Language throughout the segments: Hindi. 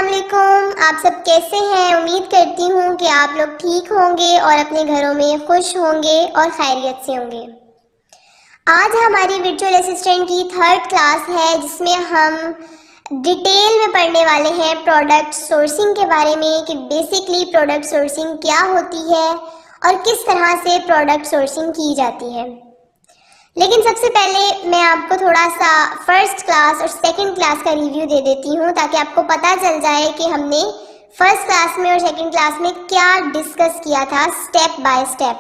अस्सलाम वालेकुम। आप सब कैसे हैं? उम्मीद करती हूँ कि आप लोग ठीक होंगे और अपने घरों में खुश होंगे और खैरियत से होंगे। आज हमारी वर्चुअल असिस्टेंट की 3rd क्लास है जिसमें हम डिटेल में पढ़ने वाले हैं प्रोडक्ट सोर्सिंग के बारे में कि बेसिकली प्रोडक्ट सोर्सिंग क्या होती है और किस तरह से प्रोडक्ट सोर्सिंग की जाती है। लेकिन सबसे पहले मैं आपको थोड़ा सा फर्स्ट क्लास और सेकंड क्लास का रिव्यू दे देती हूँ ताकि आपको पता चल जाए कि हमने फर्स्ट क्लास में और सेकंड क्लास में क्या डिस्कस किया था स्टेप बाय स्टेप।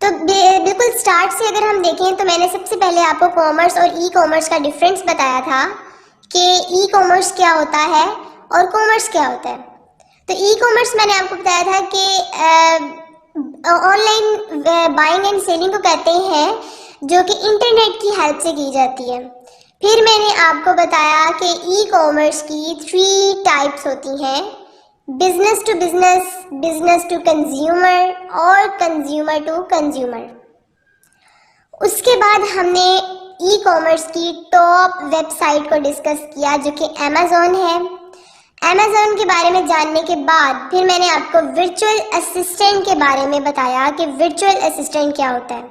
तो बिल्कुल स्टार्ट से अगर हम देखें तो मैंने सबसे पहले आपको कॉमर्स और ई कॉमर्स का डिफरेंस बताया था कि ई कॉमर्स क्या होता है और कॉमर्स क्या होता है। तो ई कॉमर्स मैंने आपको बताया था कि ऑनलाइन बाइंग एंड सेलिंग को कहते हैं जो कि इंटरनेट की हेल्प से की जाती है। फिर मैंने आपको बताया कि ई कॉमर्स की 3 टाइप्स होती हैं, business to business, business to consumer और कंज्यूमर टू कंज्यूमर। उसके बाद हमने ई कॉमर्स की टॉप वेबसाइट को डिस्कस किया जो कि अमेज़ॉन है। अमेज़ॉन के बारे में जानने के बाद फिर मैंने आपको वर्चुअल असिस्टेंट के बारे में बताया कि वर्चुअल असिस्टेंट क्या होता है।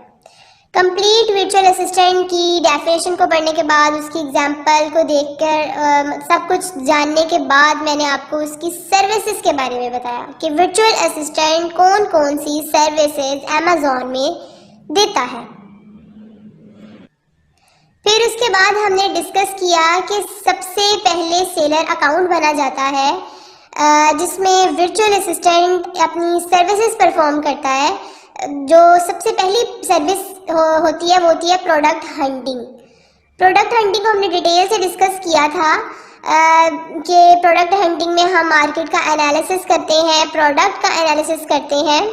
कंप्लीट वर्चुअल असिस्टेंट की डेफिनेशन को पढ़ने के बाद उसकी एग्जांपल को देखकर सब कुछ जानने के बाद मैंने आपको उसकी सर्विसेज के बारे में बताया कि वर्चुअल असिस्टेंट कौन कौन सी सर्विसेज अमेज़ॉन में देता है। फिर उसके बाद हमने डिस्कस किया कि सबसे पहले सेलर अकाउंट बना जाता है जिसमें वर्चुअल असिस्टेंट अपनी सर्विसेज परफॉर्म करता है। जो सबसे पहली सर्विस होती है प्रोडक्ट हंटिंग। प्रोडक्ट हंटिंग को हमने डिटेल से डिस्कस किया था कि प्रोडक्ट हंटिंग में हम मार्केट का एनालिसिस करते हैं, प्रोडक्ट का एनालिसिस करते हैं।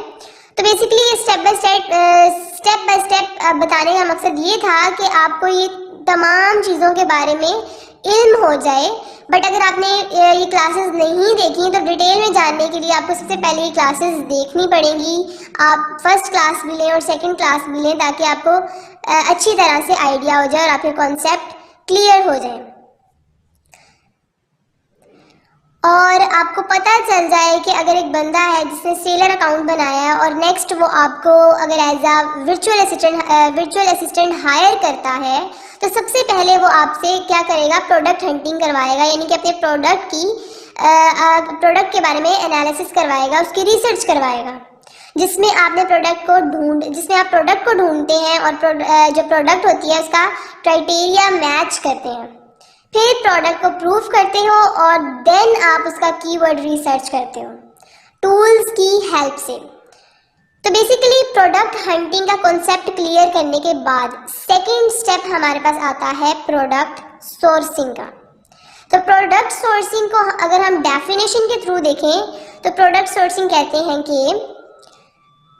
तो बेसिकली स्टेप बाय स्टेप बताने का मकसद ये था कि आपको ये तमाम चीज़ों के बारे में इल्म हो जाए। बट अगर आपने ये क्लासेस नहीं देखी तो डिटेल में जानने के लिए आपको सबसे पहले ये क्लासेस देखनी पड़ेंगी। आप फर्स्ट क्लास भी लें और सेकंड क्लास भी लें ताकि आपको अच्छी तरह से आइडिया हो जाए और आपके कॉन्सेप्ट क्लियर हो जाए और आपको पता चल जाए कि अगर एक बंदा है जिसने सेलर अकाउंट बनाया है और नेक्स्ट वो आपको अगर एज आ वर्चुअल असिस्टेंट हायर करता है तो सबसे पहले वो आपसे क्या करेगा, प्रोडक्ट हंटिंग करवाएगा, यानी कि अपने प्रोडक्ट के बारे में एनालिसिस करवाएगा, उसकी रिसर्च करवाएगा जिसमें आप प्रोडक्ट को ढूंढते हैं और जो प्रोडक्ट होती है उसका क्राइटेरिया मैच करते हैं। फिर प्रोडक्ट को प्रूफ करते हो और देन आप उसका कीवर्ड रिसर्च करते हो टूल्स की हेल्प से। तो बेसिकली प्रोडक्ट हंटिंग का कॉन्सेप्ट क्लियर करने के बाद सेकंड स्टेप हमारे पास आता है प्रोडक्ट सोर्सिंग का। तो प्रोडक्ट सोर्सिंग को अगर हम डेफिनेशन के थ्रू देखें तो प्रोडक्ट सोर्सिंग कहते हैं कि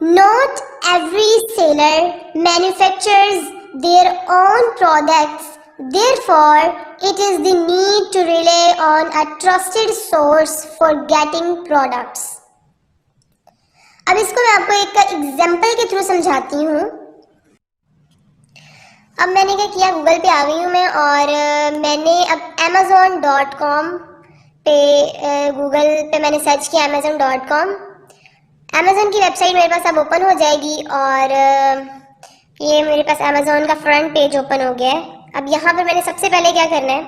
not every seller manufactures their own products, therefore it is the need to rely on a trusted source for getting products। अब इसको मैं आपको एक एग्जाम्पल के थ्रू समझाती हूँ। अब मैंने क्या किया, गूगल पे आ गई हूँ मैं और मैंने अब amazon.com पे गूगल पे मैंने सर्च किया amazon.com। अमेज़न की वेबसाइट मेरे पास अब ओपन हो जाएगी और ये मेरे पास अमेज़न का फ्रंट पेज ओपन हो गया है। अब यहाँ पर मैंने सबसे पहले क्या करना है,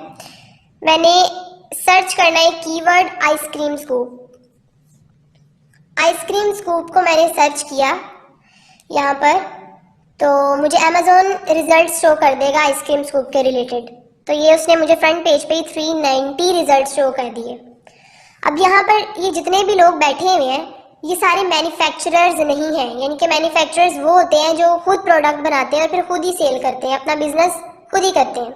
मैंने सर्च करना है keyword ice cream scoop. Ice cream scoop को मैंने सर्च किया यहाँ पर तो मुझे अमेज़न रिजल्ट शो कर देगा आइसक्रीम स्कूप के रिलेटेड। तो ये उसने मुझे फ्रंट पेज पे 390 रिजल्ट शो कर दिए। अब यहाँ पर ये जितने भी लोग बैठे हुए हैं ये सारे मैन्युफैक्चरर्स नहीं हैं, यानी कि मैन्युफैक्चरर्स वो होते हैं जो खुद प्रोडक्ट बनाते हैं और फिर खुद ही सेल करते हैं, अपना बिजनेस खुद ही करते हैं।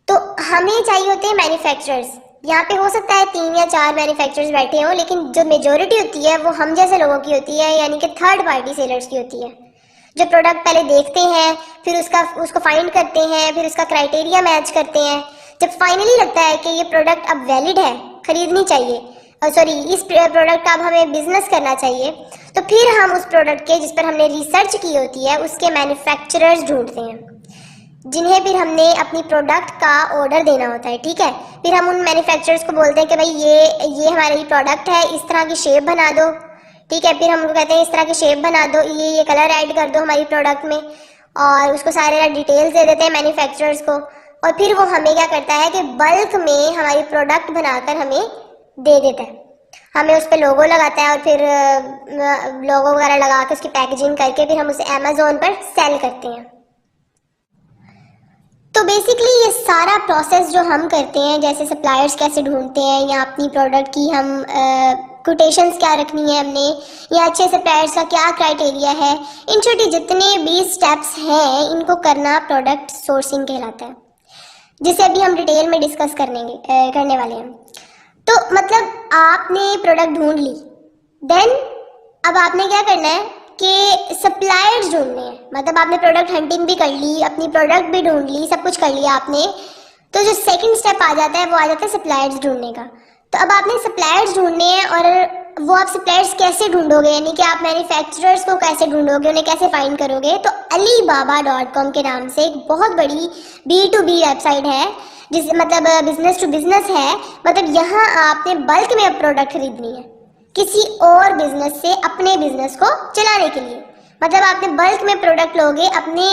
तो हमें चाहिए होते हैं मैन्युफैक्चरर्स। यहाँ पे हो सकता है 3 या 4 मैन्युफैक्चरर्स बैठे हों, लेकिन जो मेजॉरिटी होती है वो हम जैसे लोगों की होती है, यानी कि थर्ड पार्टी सेलर्स की होती है जो प्रोडक्ट पहले देखते हैं, फिर उसको फाइंड करते हैं, फिर उसका क्राइटेरिया मैच करते हैं। जब फाइनली लगता है कि ये प्रोडक्ट अब वैलिड है, खरीदनी चाहिए, इस प्रोडक्ट का अब हमें बिजनेस करना चाहिए, तो फिर हम उस प्रोडक्ट के जिस पर हमने रिसर्च की होती है उसके मैन्युफैक्चरर्स ढूंढते हैं। जिन्हें फिर हमने अपनी प्रोडक्ट का ऑर्डर देना होता है, ठीक है। फिर हम उन मैन्युफैक्चरर्स को बोलते हैं कि भाई ये हमारी प्रोडक्ट है, इस तरह की शेप बना दो, ठीक है। फिर हम उनको कहते हैं इस तरह की शेप बना दो, ये कलर ऐड कर दो हमारी प्रोडक्ट में, और उसको सारे डिटेल्स दे देते हैं मैन्युफैक्चरर्स को। और फिर वो हमें क्या करता है कि बल्क में हमारी प्रोडक्ट बनाकर हमें दे देता है, हमें उस पर लोगो लगाता है, और फिर लोगो वगैरह लगा के उसकी पैकेजिंग करके फिर हम उसे अमेजोन पर सेल करते हैं। तो बेसिकली ये सारा प्रोसेस जो हम करते हैं, जैसे सप्लायर्स कैसे ढूंढते हैं, या अपनी प्रोडक्ट की हम कोटेशंस क्या रखनी है हमने, या अच्छे सप्लायर्स का क्या क्राइटेरिया है, इन छोटे जितने भी स्टेप्स हैं इनको करना प्रोडक्ट सोर्सिंग कहलाता है, जिसे अभी हम डिटेल में डिस्कस करने वाले हैं। तो मतलब आपने प्रोडक्ट ढूंढ ली, देन अब आपने क्या करना है कि सप्लायर्स ढूंढने हैं। मतलब आपने प्रोडक्ट हंटिंग भी कर ली, अपनी प्रोडक्ट भी ढूंढ ली, सब कुछ कर लिया आपने, तो जो सेकंड स्टेप आ जाता है वो आ जाता है सप्लायर्स ढूंढने का। तो अब आपने सप्लायर्स ढूंढने हैं, और वो आप सप्लायर्स कैसे ढूंढोगे, यानी कि आप मैन्युफैक्चरर्स को कैसे ढूंढोगे, उन्हें कैसे फाइंड करोगे। तो alibaba.com के नाम से एक बहुत बड़ी B2B वेबसाइट है, जिस मतलब बिजनेस टू बिजनेस है। मतलब यहाँ आपने बल्क में प्रोडक्ट खरीदनी है किसी और बिजनेस से अपने बिजनेस को चलाने के लिए। मतलब आपने बल्क में प्रोडक्ट लोगे अपने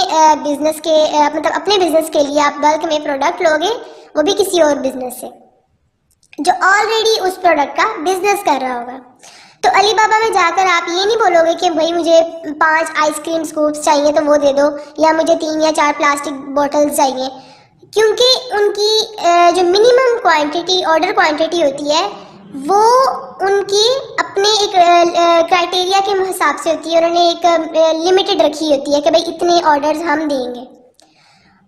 बिजनेस के मतलब अपने बिजनेस के लिए आप बल्क में प्रोडक्ट लोगे, वो भी किसी और बिजनेस से जो ऑलरेडी उस प्रोडक्ट का बिजनेस कर रहा होगा। तो अलीबाबा में जाकर आप ये नहीं बोलोगे कि भाई मुझे 5 आइसक्रीम स्कूप्स चाहिए तो वो दे दो, या मुझे 3 या 4 प्लास्टिक बोतल्स चाहिए, क्योंकि उनकी जो मिनिमम क्वांटिटी ऑर्डर क्वांटिटी होती है वो उनकी अपने एक क्राइटेरिया के हिसाब से होती है। उन्होंने एक लिमिटेड रखी होती है कि भाई इतने ऑर्डर्स हम देंगे,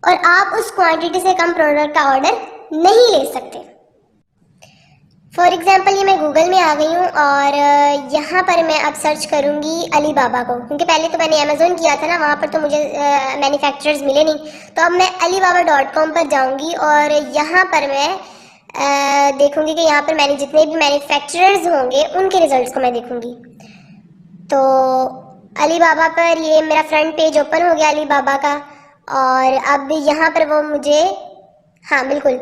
और आप उस क्वांटिटी से कम प्रोडक्ट का ऑर्डर नहीं ले सकते। फॉर एग्जाम्पल ये मैं गूगल में आ गई हूँ, और यहाँ पर मैं अब सर्च करूँगी अलीबाबा को, क्योंकि पहले तो मैंने अमेजोन किया था ना, वहाँ पर तो मुझे मैन्युफैक्चरर्स मिले नहीं। तो अब मैं alibaba.com पर जाऊँगी, और यहाँ पर मैं देखूंगी कि यहाँ पर मैंने जितने भी मैन्युफैक्चरर्स होंगे उनके रिजल्ट्स को मैं देखूंगी। तो अलीबाबा पर ये मेरा फ्रंट पेज ओपन हो गया अलीबाबा का, और अब यहाँ पर वो मुझे, हाँ बिल्कुल,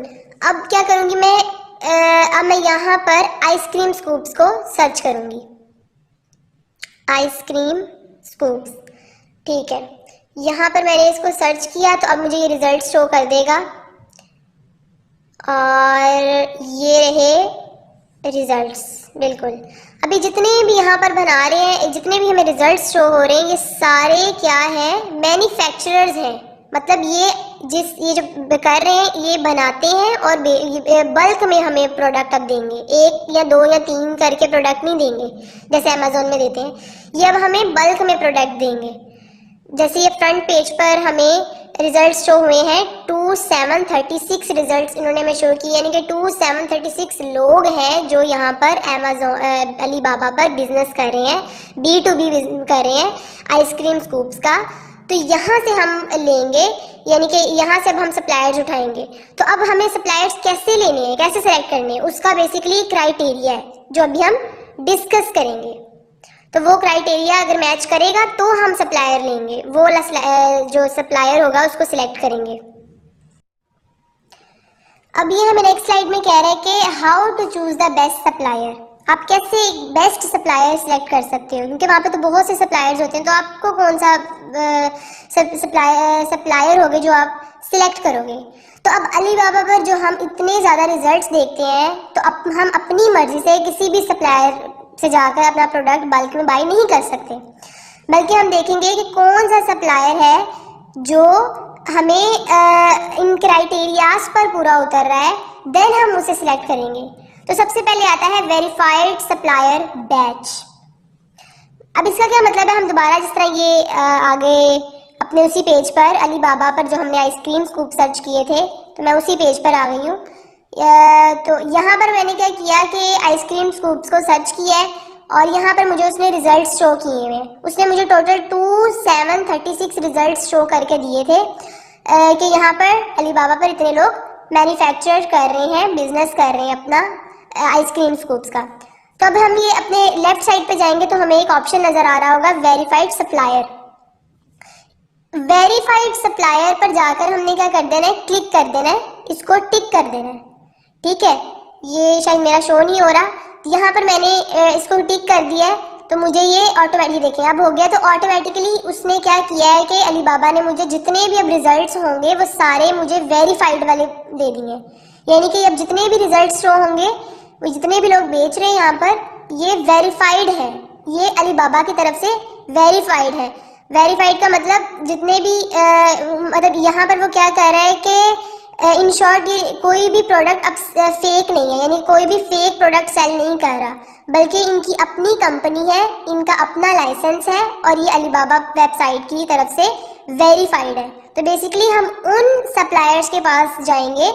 अब क्या करूँगी मैं, अब मैं यहाँ पर आइसक्रीम स्कूप्स को सर्च करूँगी, आइसक्रीम स्कूप्स, ठीक है। यहाँ पर मैंने इसको सर्च किया, तो अब मुझे ये रिजल्ट शो कर देगा, और ये रहे रिजल्ट्स। बिल्कुल, अभी जितने भी यहाँ पर बना रहे हैं, जितने भी हमें रिजल्ट्स शो हो रहे हैं, ये सारे क्या हैं, मैन्युफैक्चरर्स हैं। मतलब ये जो कर रहे हैं ये बनाते हैं, और बल्क में हमें प्रोडक्ट अब देंगे, 1 या 2 या 3 करके प्रोडक्ट नहीं देंगे जैसे अमेजोन में देते हैं, ये अब हमें बल्क में प्रोडक्ट देंगे। जैसे ये फ्रंट पेज पर हमें रिजल्ट्स शो हुए हैं, 2736 रिजल्ट्स इन्होंने हमें शो किए, यानी कि 2736 लोग हैं जो यहाँ पर अमेजोन अलीबाबा पर बिजनेस कर रहे हैं, B2B कर रहे हैं आइसक्रीम स्कूप्स का। तो यहाँ से हम लेंगे, यानी कि यहाँ से अब हम सप्लायर्स उठाएंगे। तो अब हमें सप्लायर्स कैसे लेने हैं, कैसे सेलेक्ट करने हैं, उसका बेसिकली क्राइटेरिया है जो अभी हम डिस्कस करेंगे। तो वो क्राइटेरिया अगर मैच करेगा तो हम सप्लायर लेंगे, वो जो सप्लायर होगा उसको सिलेक्ट करेंगे। अब ये हमें नेक्स्ट स्लाइड में कह रहा है कि how to choose the best supplier. आप कैसे बेस्ट सप्लायर सिलेक्ट कर सकते हो, क्योंकि वहाँ पे तो बहुत से सप्लायर्स होते हैं, तो आपको कौन सा सप्लायर होगे जो आप सिलेक्ट करोगे। तो अब अलीबाबा पर जो हम इतने ज़्यादा रिजल्ट्स देखते हैं, तो अब हम अपनी मर्जी से किसी भी सप्लायर से जाकर अपना प्रोडक्ट बल्क में बाई नहीं कर सकते, बल्कि हम देखेंगे कि कौन सा सप्लायर है जो हमें इन क्राइटेरियाज पर पूरा उतर रहा है, देन हम उसे सिलेक्ट करेंगे। तो सबसे पहले आता है वेरीफाइड सप्लायर बैच। अब इसका क्या मतलब है, हम दोबारा जिस तरह ये आगे अपने उसी पेज पर अलीबाबा पर जो हमने आइसक्रीम स्कूप सर्च किए थे, तो मैं उसी पेज पर आ गई हूँ। तो यहाँ पर मैंने क्या किया कि आइसक्रीम स्कूप्स को सर्च किया है, और यहाँ पर मुझे उसने रिजल्ट्स शो किए हुए। उसने मुझे टोटल 2736 रिजल्ट्स शो करके दिए थे कि यहाँ पर अलीबाबा पर इतने लोग मैन्युफैक्चर कर रहे हैं, बिजनेस कर रहे हैं अपना आइसक्रीम स्कूप्स का। तो अब हम ये अपने लेफ्ट साइड पे जाएंगे तो हमें एक ऑप्शन नज़र आ रहा होगा वेरीफाइड सप्लायर। वेरीफाइड सप्लायर पर जाकर हमने क्या कर देना है, क्लिक कर देना है, इसको टिक कर देना है। ठीक है, ये शायद मेरा शो नहीं हो रहा, यहाँ पर मैंने इसको टिक कर दिया है तो मुझे ये ऑटोमेटिकली देखें अब हो गया। तो ऑटोमेटिकली उसने क्या किया है कि अलीबाबा ने मुझे जितने भी अब रिजल्ट्स होंगे वो सारे मुझे वेरीफाइड वाले दे दिए, यानी कि अब जितने भी रिजल्ट्स शो होंगे, वो जितने भी लोग बेच रहे हैं यहाँ पर, ये वेरीफाइड है, ये अलीबाबा की तरफ से वेरीफाइड है। वेरीफाइड का मतलब जितने भी मतलब यहाँ पर वो क्या कह रहा है कि इन शॉर्ट ये कोई भी प्रोडक्ट अब फेक नहीं है, यानी कोई भी फेक प्रोडक्ट सेल नहीं कर रहा, बल्कि इनकी अपनी कंपनी है, इनका अपना लाइसेंस है और ये अलीबाबा वेबसाइट की तरफ से वेरीफाइड है। तो बेसिकली हम उन सप्लायर्स के पास जाएंगे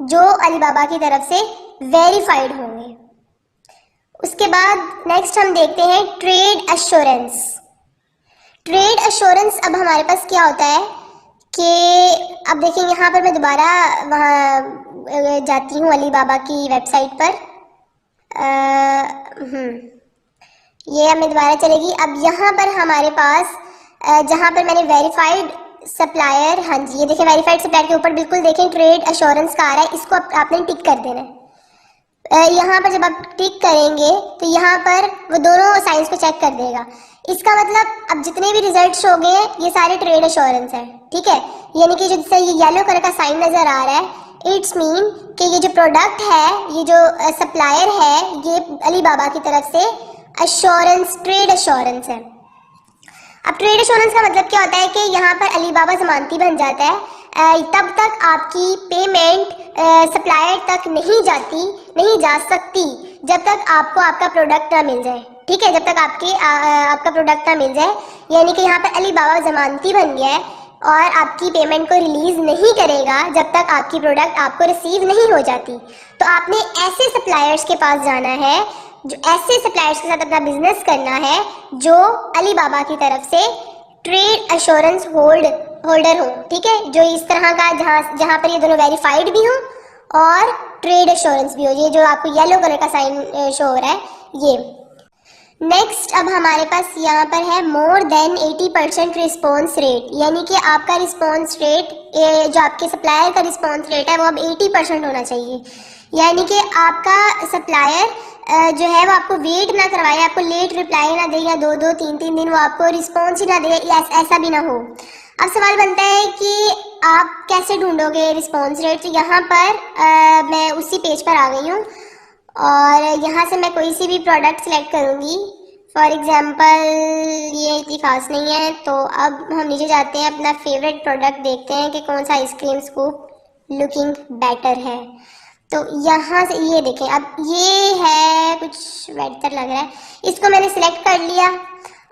जो अलीबाबा की तरफ से वेरीफाइड होंगे। उसके बाद नेक्स्ट हम देखते हैं ट्रेड एश्योरेंस। ट्रेड एश्योरेंस अब हमारे पास क्या होता है कि अब देखिए यहाँ पर मैं दोबारा वहाँ जाती हूँ अलीबाबा की वेबसाइट पर। ये हमें दोबारा चलेगी। अब यहाँ पर हमारे पास जहाँ पर मैंने वेरीफाइड सप्लायर, हाँ जी ये देखें वेरीफाइड सप्लायर के ऊपर बिल्कुल देखें ट्रेड एश्योरेंस का आ रहा है, इसको आपने टिक कर देना है। यहाँ पर जब आप टिक करेंगे तो यहाँ पर वो दोनों साइंस को चेक कर देगा। इसका मतलब अब जितने भी रिजल्ट्स हो गए ये सारे ट्रेड एश्योरेंस है। ठीक है, यानी कि जिससे ये येलो कलर का साइन नजर आ रहा है, इट्स मीन कि ये जो प्रोडक्ट है, ये जो सप्लायर है, ये अलीबाबा की तरफ से एश्योरेंस, ट्रेड एश्योरेंस है। अब ट्रेड एश्योरेंस का मतलब क्या होता है कि यहाँ पर अलीबाबा जमानती बन जाता है, तब तक आपकी पेमेंट सप्लायर तक नहीं जा सकती जब तक आपको आपका प्रोडक्ट ना मिल जाए। ठीक है, जब तक आपका प्रोडक्ट ना मिल जाए, यानी कि यहाँ पर अलीबाबा जमानती बन गया है और आपकी पेमेंट को रिलीज नहीं करेगा जब तक आपकी प्रोडक्ट आपको रिसीव नहीं हो जाती। तो आपने ऐसे सप्लायर्स के पास जाना है, जो ऐसे सप्लायर्स के साथ अपना बिजनेस करना है जो अलीबाबा की तरफ से ट्रेड एश्योरेंस होल्डर हो। ठीक है, जो इस तरह का जहाँ पर ये दोनों वेरीफाइड भी हो और ट्रेड एश्योरेंस भी हो, ये जो आपको येलो कलर का साइन शो हो रहा है ये। नेक्स्ट अब हमारे पास यहाँ पर है मोर देन 80% रिस्पॉन्स रेट, यानी कि आपका रिस्पॉन्स रेट, जो आपके सप्लायर का रिस्पॉन्स रेट है वो अब 80% होना चाहिए। यानी कि आपका सप्लायर जो है वो आपको वेट ना करवाए, आपको लेट रिप्लाई ना दे या 2-2, 3-3 दिन वो आपको रिस्पॉन्स ही ना दे, ऐसा भी ना हो। अब सवाल बनता है कि आप कैसे ढूंढोगे रिस्पॉन्स रेट। तो यहाँ पर मैं उसी पेज पर आ गई हूँ और यहाँ से मैं कोई सी भी प्रोडक्ट सेलेक्ट करूँगी। फॉर एग्जांपल ये इतनी खास नहीं है, तो अब हम नीचे जाते हैं, अपना फेवरेट प्रोडक्ट देखते हैं कि कौन सा आइसक्रीम स्कूप लुकिंग बेटर है। तो यहाँ से ये देखें, अब ये है कुछ बेटर लग रहा है, इसको मैंने सिलेक्ट कर लिया।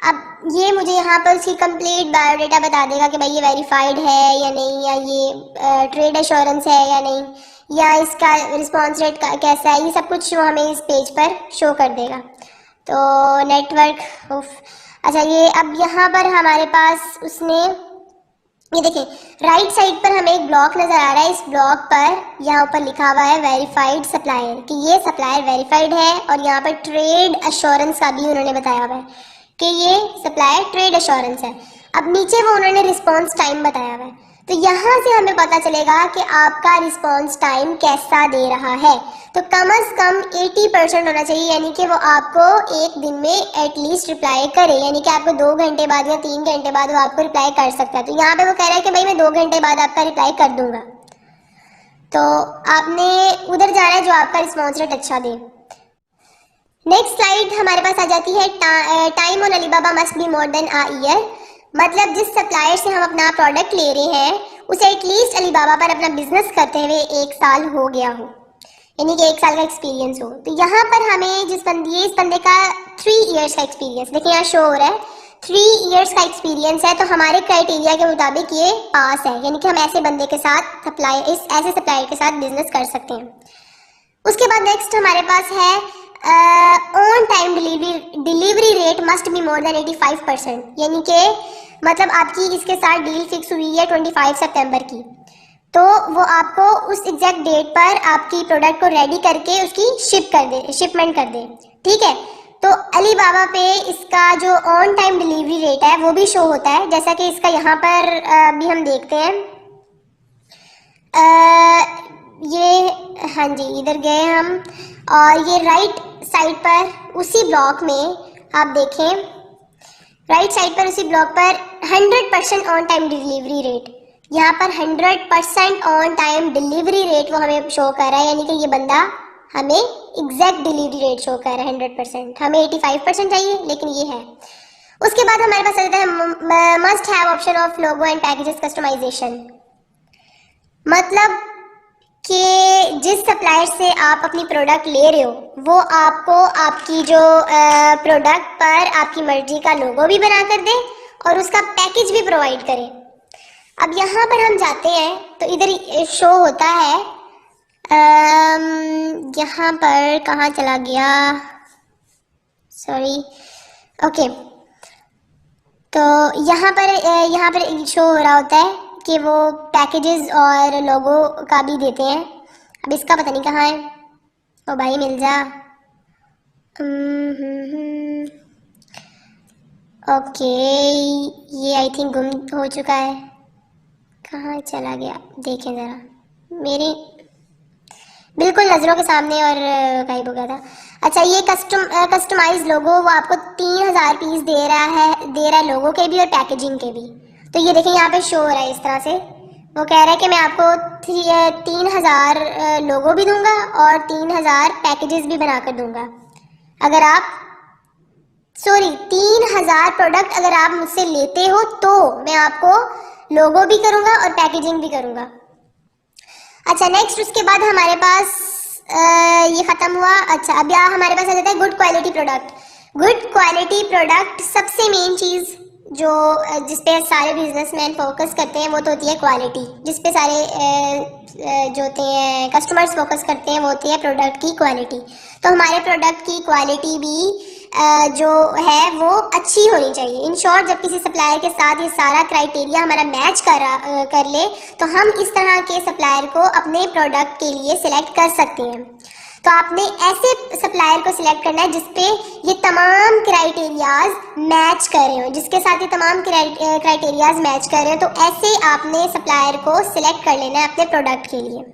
अब ये मुझे यहाँ पर उसकी कंप्लीट बायोडाटा बता देगा कि भाई ये वेरीफाइड है या नहीं, या ये ट्रेड एश्योरेंस है या नहीं, या इसका रिस्पॉन्स रेट कैसा है, ये सब कुछ वो हमें इस पेज पर शो कर देगा। तो नेटवर्क अच्छा, ये अब यहाँ पर हमारे पास उसने ये देखिए राइट साइड पर हमें एक ब्लॉक नजर आ रहा है। इस ब्लॉक पर यहाँ ऊपर लिखा हुआ है वेरीफाइड सप्लायर, कि ये सप्लायर वेरीफाइड है, और यहाँ पर ट्रेड एश्योरेंस का भी उन्होंने बताया हुआ है कि ये सप्लायर ट्रेड एश्योरेंस है। अब नीचे वो उन्होंने रिस्पॉन्स टाइम बताया हुआ है, तो यहाँ से हमें पता चलेगा कि आपका रिस्पॉन्स टाइम कैसा दे रहा है। तो कम से कम 80% होना चाहिए, यानी कि वो आपको एक दिन में एटलीस्ट रिप्लाई करे, यानी कि आपको 2 घंटे बाद या 3 घंटे बाद वो आपको रिप्लाई कर सकता है। तो यहाँ पे वो कह रहा है कि भाई मैं 2 घंटे बाद आपका रिप्लाई कर दूंगा। तो आपने उधर जाना है जो आपका रिस्पॉन्स रेट अच्छा दे। नेक्स्ट स्लाइड हमारे पास आ जाती है, time on Alibaba must be more than a year. मतलब जिस सप्लायर से हम अपना प्रोडक्ट ले रहे हैं उसे एटलीस्ट अलीबाबा पर अपना बिजनेस करते हुए 1 साल हो गया हो, यानी कि 1 साल का एक्सपीरियंस हो। तो यहाँ पर हमें इस बंदे का 3 इयर्स का एक्सपीरियंस देखिए यहाँ शो हो रहा है, 3 इयर्स का एक्सपीरियंस है। तो हमारे क्राइटेरिया के मुताबिक ये पास है, यानी कि हम ऐसे बंदे के साथ ऐसे सप्लायर के साथ बिजनेस कर सकते हैं। उसके बाद नेक्स्ट हमारे पास है on time delivery rate must be more than 85%, यानी कि मतलब आपकी इसके साथ डील फिक्स हुई है 25 सितंबर की, तो वो आपको उस एग्जैक्ट डेट पर आपकी प्रोडक्ट को रेडी करके उसकी शिपमेंट कर दे। ठीक है, तो अलीबाबा पे इसका जो ऑन टाइम डिलीवरी रेट है वो भी शो होता है, जैसा कि इसका यहाँ पर भी हम देखते हैं। ये हाँ जी, इधर गए हम और ये राइट साइड पर उसी ब्लॉक में आप देखें, राइट साइड पर उसी ब्लॉक पर 100% ऑन टाइम डिलीवरी रेट, यहाँ पर 100% ऑन टाइम डिलीवरी रेट वो हमें शो कर रहा है, यानी कि ये बंदा हमें एग्जैक्ट डिलीवरी रेट शो कर रहा है 100%। हमें 85% चाहिए लेकिन ये है। उसके बाद हमारे पास आता है must have option of logo and packages customisation, मतलब कि जिस सप्लायर से आप अपनी प्रोडक्ट ले रहे हो वो आपको आपकी जो प्रोडक्ट पर आपकी मर्जी का लोगो भी बना कर दे और उसका पैकेज भी प्रोवाइड करे। अब यहाँ पर हम जाते हैं तो इधर शो होता है, यहाँ पर कहाँ चला गया, सॉरी, ओके। तो यहाँ पर शो हो रहा होता है कि वो पैकेजेस और लोगो का भी देते हैं। अब इसका पता नहीं कहाँ है, ओ भाई मिल जा। ओके, ये आई थिंक गुम हो चुका है, कहाँ चला गया, देखें ज़रा, मेरी बिल्कुल नज़रों के सामने और गायब हो गया था। अच्छा, ये कस्टमाइज लोगो वो आपको 3000 पीस दे रहा है लोगो के भी और पैकेजिंग के भी। तो ये देखें यहाँ पे शो हो रहा है इस तरह से, वो कह रहा है कि मैं आपको 3000 लोगो भी दूंगा और 3000 पैकेजेस भी बनाकर दूंगा अगर आप 3000 प्रोडक्ट अगर आप मुझसे लेते हो तो मैं आपको लोगो भी करूंगा और पैकेजिंग भी करूंगा। अच्छा, नेक्स्ट उसके बाद हमारे पास ये खत्म हुआ। अच्छा, अब यहाँ हमारे पास आ जाता है good quality product. Good quality product सबसे मेन चीज़ जो जिसपे सारे बिजनेसमैन फोकस करते हैं वो तो होती है क्वालिटी, जिसपे सारे जो होते हैं कस्टमर्स फोकस करते हैं वो होती है प्रोडक्ट की क्वालिटी। तो हमारे प्रोडक्ट की क्वालिटी भी जो है वो अच्छी होनी चाहिए। इन शॉर्ट, जब किसी सप्लायर के साथ ये सारा क्राइटेरिया हमारा मैच कर ले तो हम इस तरह के सप्लायर को अपने प्रोडक्ट के लिए सिलेक्ट कर सकते हैं। तो आपने ऐसे सप्लायर को सिलेक्ट करना है जिसपे ये तमाम क्राइटेरियाज मैच कर रहे हो, जिसके साथ ये तमाम क्राइटेरियाज मैच कर रहे हो, तो ऐसे आपने सप्लायर को सिलेक्ट कर लेना है अपने प्रोडक्ट के लिए।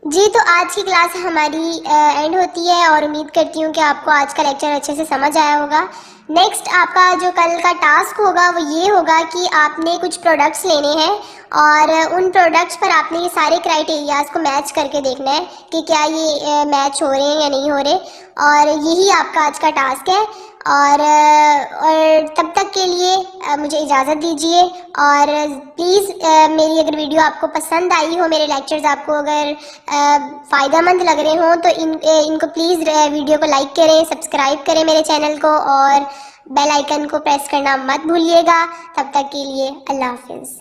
जी, तो आज की क्लास हमारी एंड होती है और उम्मीद करती हूँ कि आपको आज का लेक्चर अच्छे से समझ आया होगा। नेक्स्ट आपका जो कल का टास्क होगा वो ये होगा कि आपने कुछ प्रोडक्ट्स लेने हैं और उन प्रोडक्ट्स पर आपने ये सारे क्राइटेरियाज को मैच करके देखना है कि क्या ये मैच हो रहे हैं या नहीं हो रहे, और यही आपका आज का टास्क है। और तब तक के लिए मुझे इजाज़त दीजिए और प्लीज़ मेरी अगर वीडियो आपको पसंद आई हो, मेरे लेक्चर्स आपको अगर फ़ायदेमंद लग रहे हों तो इनको प्लीज़ वीडियो को लाइक करें, सब्सक्राइब करें मेरे चैनल को और बेल आइकन को प्रेस करना मत भूलिएगा। तब तक के लिए अल्लाह हाफिज़।